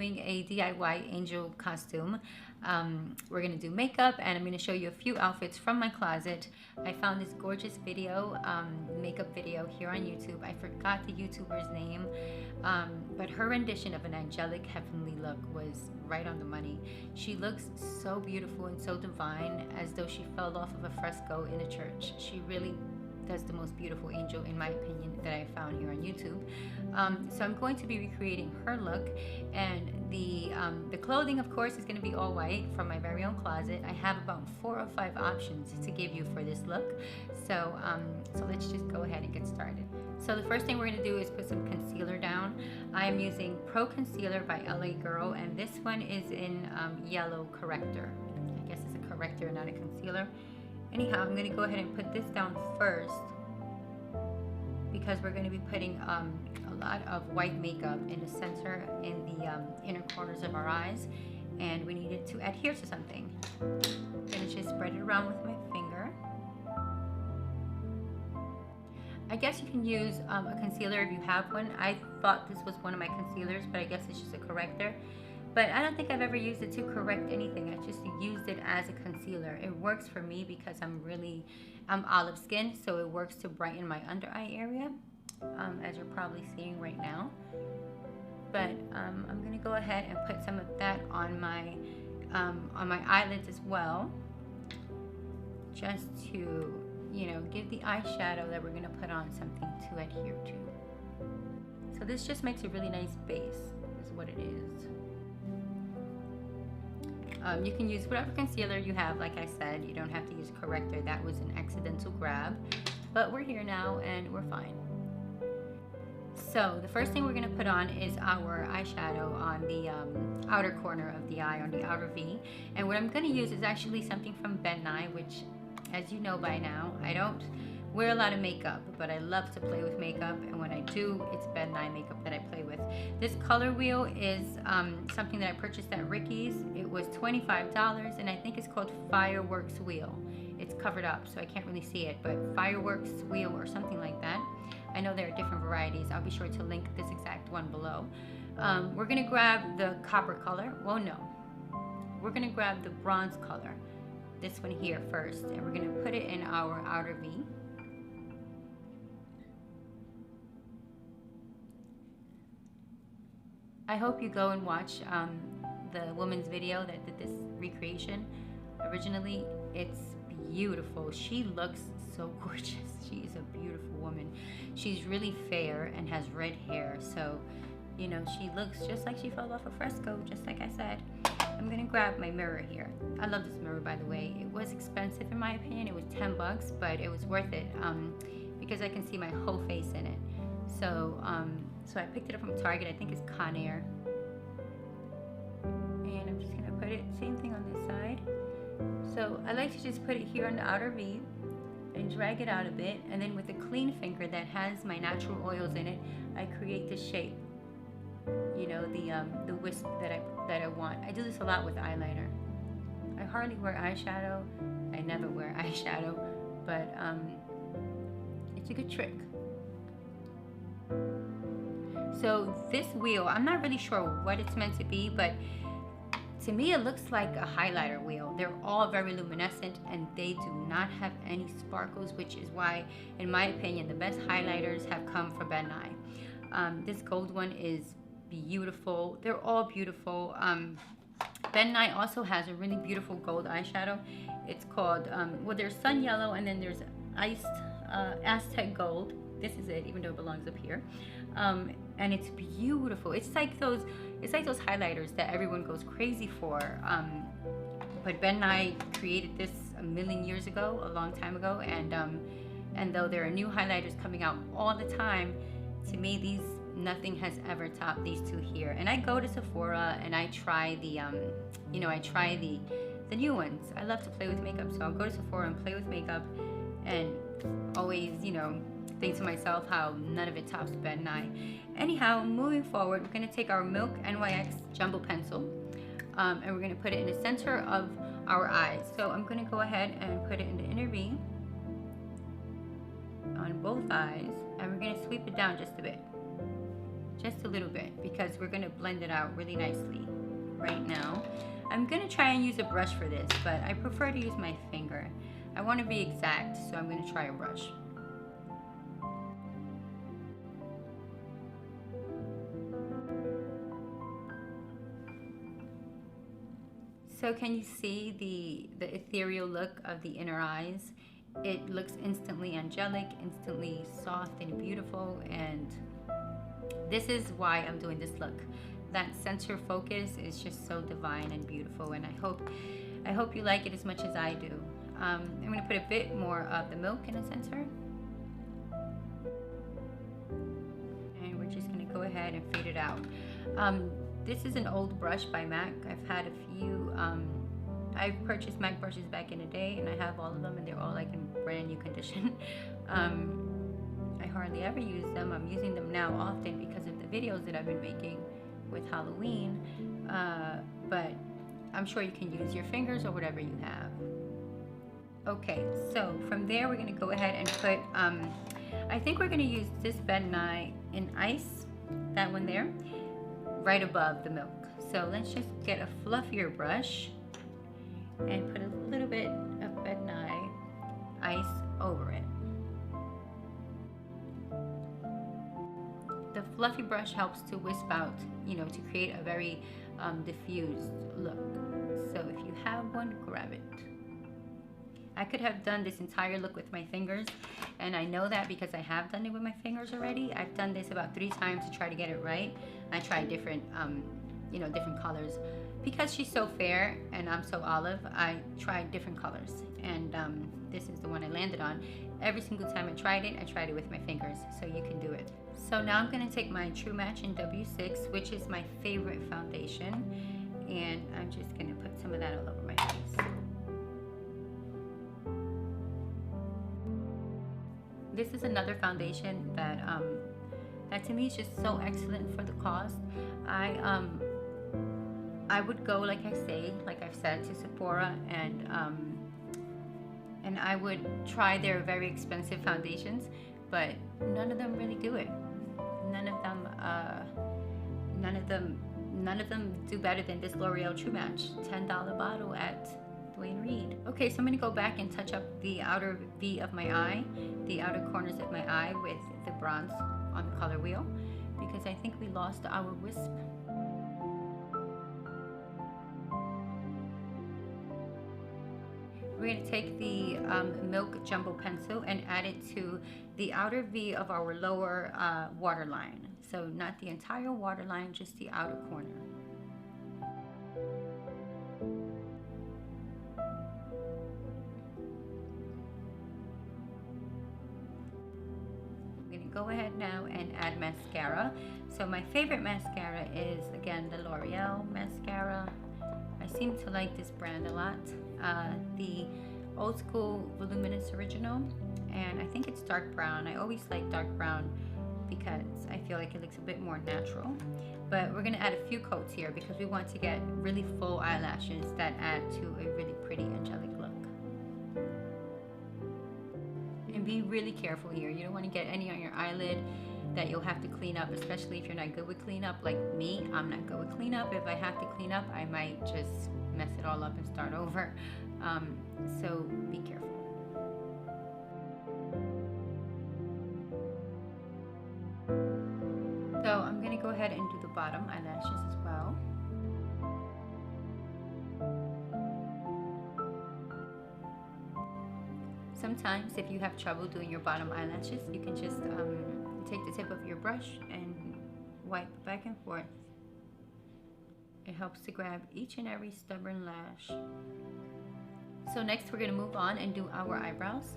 doing a DIY angel costume. We're gonna do makeup, and I'm gonna show you a few outfits from my closet. I found this gorgeous video, makeup video here on YouTube. I forgot the YouTuber's name, but her rendition of an angelic heavenly look was right on the money. She looks so beautiful and so divine, as though she fell off of a fresco in a church. She really does the most beautiful angel, in my opinion, that I found here on YouTube. So I'm going to be recreating her look, and the clothing, of course, is going to be all white from my very own closet. I have about 4 or 5 options to give you for this look. So let's just go ahead and get started. So the first thing we're going to do is put some concealer down. I am using Pro Concealer by LA Girl, and this one is in yellow corrector. I guess it's a corrector, not a concealer. Anyhow, I'm going to go ahead and put this down first, because we're going to be putting a lot of white makeup in the center, in the inner corners of our eyes, and we need it to adhere to something. I'm going to just spread it around with my finger. I guess you can use a concealer if you have one. I thought this was one of my concealers, but I guess it's just a corrector. But I don't think I've ever used it to correct anything. I just used it as a concealer. It works for me because I'm olive skin, so it works to brighten my under eye area, as you're probably seeing right now. But I'm gonna go ahead and put some of that on my eyelids as well, just to, you know, give the eyeshadow that we're gonna put on something to adhere to. So this just makes a really nice base, is what it is. You can use whatever concealer you have. Like I said, you don't have to use corrector. That was an accidental grab, but we're here now and we're fine. So the first thing we're going to put on is our eyeshadow on the outer corner of the eye, on the outer V. And what I'm going to use is actually something from Ben Nye, which, as you know by now, I don't wear a lot of makeup, but I love to play with makeup, and when I do, it's Ben Nye makeup that I play with. This color wheel is something that I purchased at Ricky's. It was $25, and I think it's called Fireworks Wheel. It's covered up, so I can't really see it, but Fireworks Wheel or something like that. I know there are different varieties. I'll be sure to link this exact one below. We're gonna grab the copper color. Well, no. We're gonna grab the bronze color, this one here first, and we're gonna put it in our outer V. I hope you go and watch the woman's video that did this recreation originally. It's beautiful. She looks so gorgeous. She is a beautiful woman. She's really fair and has red hair, so, you know, she looks just like she fell off a fresco, just like I said. I'm gonna grab my mirror here. I love this mirror, by the way. It was expensive in my opinion. It was 10 bucks, but it was worth it because I can see my whole face in it. So I picked it up from Target. I think it's Conair. And I'm just gonna put it, same thing on this side. So I like to just put it here on the outer V and drag it out a bit. And then with a clean finger that has my natural oils in it, I create the shape. You know, the wisp that I want. I do this a lot with eyeliner. I hardly wear eyeshadow. I never wear eyeshadow, but it's a good trick. So this wheel, I'm not really sure what it's meant to be, but to me it looks like a highlighter wheel. They're all very luminescent and they do not have any sparkles, which is why, in my opinion, the best highlighters have come from Ben Nye. This gold one is beautiful. They're all beautiful. Ben Nye also has a really beautiful gold eyeshadow. It's called, well, there's Sun Yellow, and then there's Iced Aztec Gold. This is it, even though it belongs up here. And it's beautiful. It's like those highlighters that everyone goes crazy for. But Ben Nye created this a million years ago, a long time ago, and though there are new highlighters coming out all the time, to me nothing has ever topped these two here. And I go to Sephora and I try the new ones. I love to play with makeup, so I'll go to Sephora and play with makeup, and always, you know, think to myself how none of it tops Ben Nye. Anyhow, moving forward, we're going to take our Milk NYX Jumbo Pencil, and we're going to put it in the center of our eyes. So I'm going to go ahead and put it in the inner V on both eyes, and we're going to sweep it down just a bit. just a little bit, because we're going to blend it out really nicely right now. I'm going to try and use a brush for this, but I prefer to use my finger. I want to be exact, so I'm going to try a brush. So can you see the ethereal look of the inner eyes? It looks instantly angelic, instantly soft and beautiful, and this is why I'm doing this look. That center focus is just so divine and beautiful, and I hope you like it as much as I do. I'm going to put a bit more of the milk in the center, and we're just going to go ahead and fade it out. This is an old brush by MAC. I've had a few. I've purchased MAC brushes back in the day, and I have all of them, and they're all like in brand new condition. I hardly ever use them. I'm using them now often because of the videos that I've been making with Halloween, but I'm sure you can use your fingers or whatever you have. Okay, so from there we're going to go ahead and put, I think we're going to use this Ben Nye in ice, that one there, right above the milk. So let's just get a fluffier brush and put a little bit of Ben Nye ice over it. The fluffy brush helps to wisp out, you know, to create a very diffused look. So if you have one, grab it. I could have done this entire look with my fingers, and I know that because I have done it with my fingers already. I've done this about 3 times to try to get it right. I tried different, you know, different colors. Because she's so fair and I'm so olive, I tried different colors, and this is the one I landed on. Every single time I tried it with my fingers, so you can do it. So now I'm going to take my True Match in W6, which is my favorite foundation, and I'm just going to put some of that all over my face. This is another foundation that that to me is just so excellent for the cost. I would go, like I've said, to Sephora, and I would try their very expensive foundations, but none of them really do it. None of them do better than this L'Oreal True Match $10 bottle at Dwayne Reed. Okay, so I'm gonna go back and touch up the outer V of my eye, the outer corners of my eye, with the bronze on the color wheel, because I think we lost our wisp. We're going to take the Milk Jumbo Pencil and add it to the outer V of our lower waterline. So not the entire waterline, just the outer corner. I'm going to go ahead now and add mascara. So my favorite mascara is, again, the L'Oreal mascara. I seem to like this brand a lot. The Old School Voluminous Original, and I think it's dark brown. I always like dark brown because I feel like it looks a bit more natural. But we're going to add a few coats here because we want to get really full eyelashes that add to a really pretty angelic look. And be really careful here. You don't want to get any on your eyelid that you'll have to clean up, especially if you're not good with cleanup like me. I'm not good with cleanup. If I have to clean up, I might just mess it all up and start over. So be careful. So I'm going to go ahead and do the bottom eyelashes as well. Sometimes if you have trouble doing your bottom eyelashes, you can just take the tip of your brush and wipe back and forth. It helps to grab each and every stubborn lash. So next we're going to move on and do our eyebrows.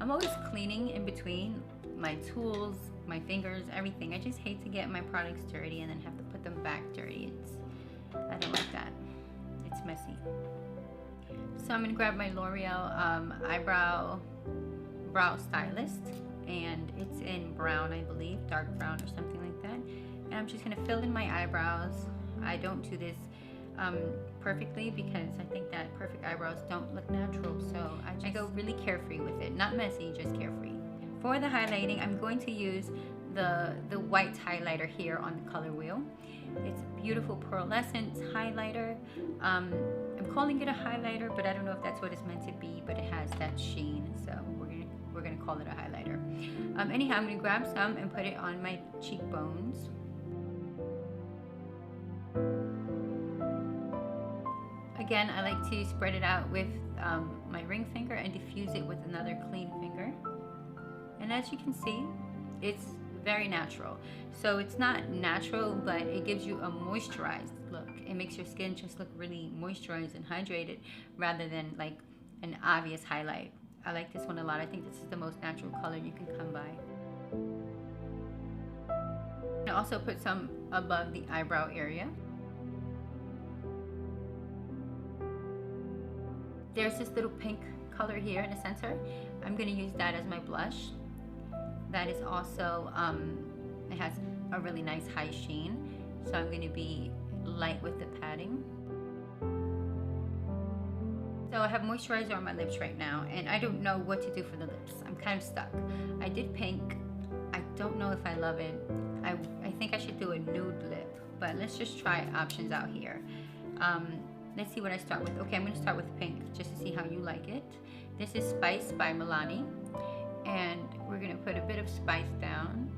I'm always cleaning in between my tools, my fingers, everything. I just hate to get my products dirty and then have to put them back dirty. I don't like that. It's messy. So I'm going to grab my L'Oreal brow stylist, and it's in brown, I believe, dark brown or something like that. And I'm just going to fill in my eyebrows. I don't do this perfectly because I think that perfect eyebrows don't look natural, so I go really carefree with it. Not messy, just carefree. For the highlighting, I'm going to use the white highlighter here on the color wheel. It's a beautiful pearlescent highlighter. I'm calling it a highlighter, but I don't know if that's what it's meant to be, but it has that sheen, so we're gonna call it a highlighter. Anyhow, I'm gonna grab some and put it on my cheekbones. Again, I like to spread it out with my ring finger and diffuse it with another clean finger. And as you can see, it's very natural. So it's not natural, but it gives you a moisturized look. It makes your skin just look really moisturized and hydrated rather than like an obvious highlight. I like this one a lot. I think this is the most natural color you can come by. I also put some above the eyebrow area. There's this little pink color here in the center. I'm gonna use that as my blush. That is also, it has a really nice high sheen. So I'm gonna be light with the padding. So I have moisturizer on my lips right now, and I don't know what to do for the lips. I'm kind of stuck. I did pink. I don't know if I love it. I think I should do a nude lip, but let's just try options out here. Let's see what I start with. Okay, I'm gonna start with pink just to see how you like it. This is Spice by Milani, and we're gonna put a bit of spice down.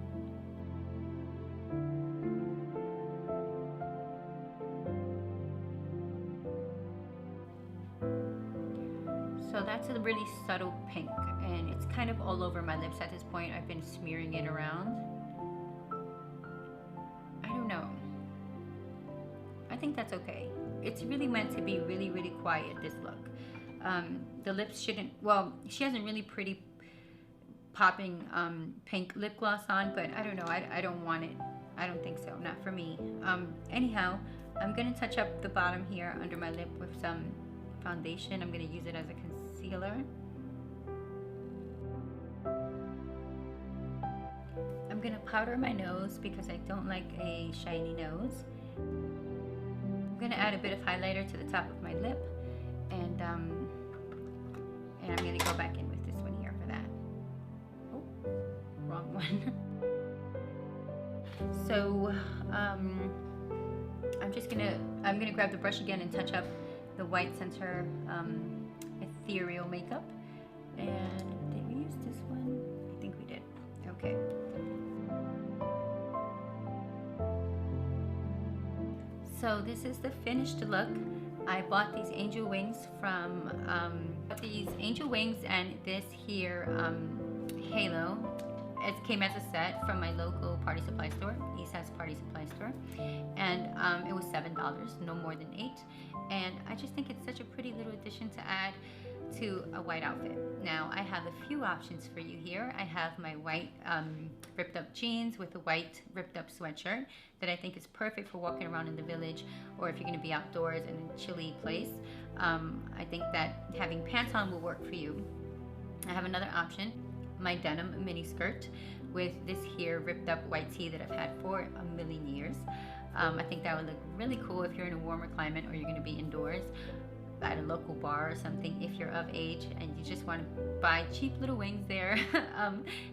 So that's a really subtle pink, and it's kind of all over my lips at this point. I've been smearing it around. I don't know. I think that's okay. It's really meant to be really, really quiet, this look. The lips shouldn't, well, she has a really pretty popping pink lip gloss on, but I don't know, I don't want it. I don't think so, not for me. Anyhow, I'm gonna touch up the bottom here under my lip with some foundation. I'm gonna use it as a concealer. I'm gonna powder my nose because I don't like a shiny nose. I'm gonna add a bit of highlighter to the top of my lip, and I'm gonna go back in with this one here for that. Oh, wrong one. So I'm gonna grab the brush again and touch up the white center ethereal makeup. And did we use this one? I think we did. Okay. So this is the finished look. I bought these angel wings from and this here halo. It came as a set from my local party supply store, Isa's party supply store, and it was $7, no more than $8. And I just think it's such a pretty little addition to add to a white outfit. Now I have a few options for you here. I have my white ripped up jeans with a white ripped up sweatshirt that I think is perfect for walking around in the village, or if you're going to be outdoors in a chilly place. I think that having pants on will work for you. I have another option, my denim mini skirt with this here ripped up white tee that I've had for a million years. I think that would look really cool if you're in a warmer climate or you're going to be indoors at a local bar or something, if you're of age and you just want to buy cheap little wings there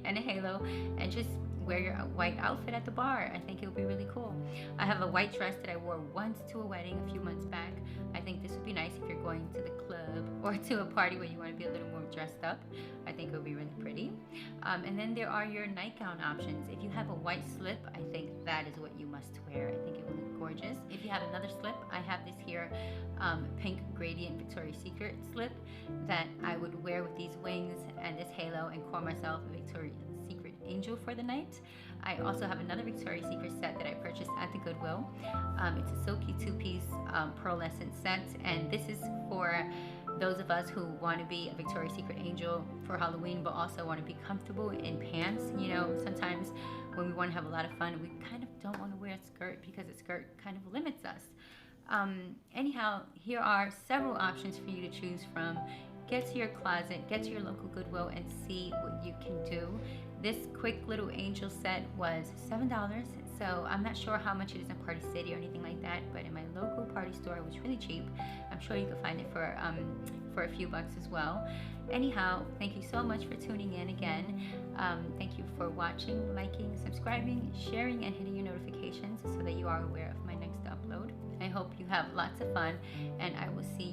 and a halo and just wear your white outfit at the bar. I think it would be really cool. I have a white dress that I wore once to a wedding a few months back. I think this would be nice if you're going to the club or to a party where you want to be a little more dressed up. I think it would be really pretty. And then there are your nightgown options. If you have a white slip, I think that is what you must wear. I think it will look gorgeous. If you have another slip, I have this here pink gradient Victoria's Secret slip that I would wear with these wings and this halo and call myself a Victoria's Secret angel for the night. I also have another Victoria's Secret set that I purchased at the Goodwill. It's a silky two-piece pearlescent set, and this is for those of us who want to be a Victoria's Secret angel for Halloween, but also want to be comfortable in pants. You know, sometimes when we want to have a lot of fun, we kind of don't want to wear a skirt because a skirt kind of limits us. Anyhow, here are several options for you to choose from. Get to your closet, get to your local Goodwill, and see what you can do. This quick little angel set was $7, so I'm not sure how much it is in Party City or anything like that, but in my local party store it was really cheap. I'm sure you can find it for a few bucks as well. Anyhow, thank you so much for tuning in again. Thank you for for watching, liking, subscribing, sharing, and hitting your notifications so that you are aware of my next upload. I hope you have lots of fun, and I will see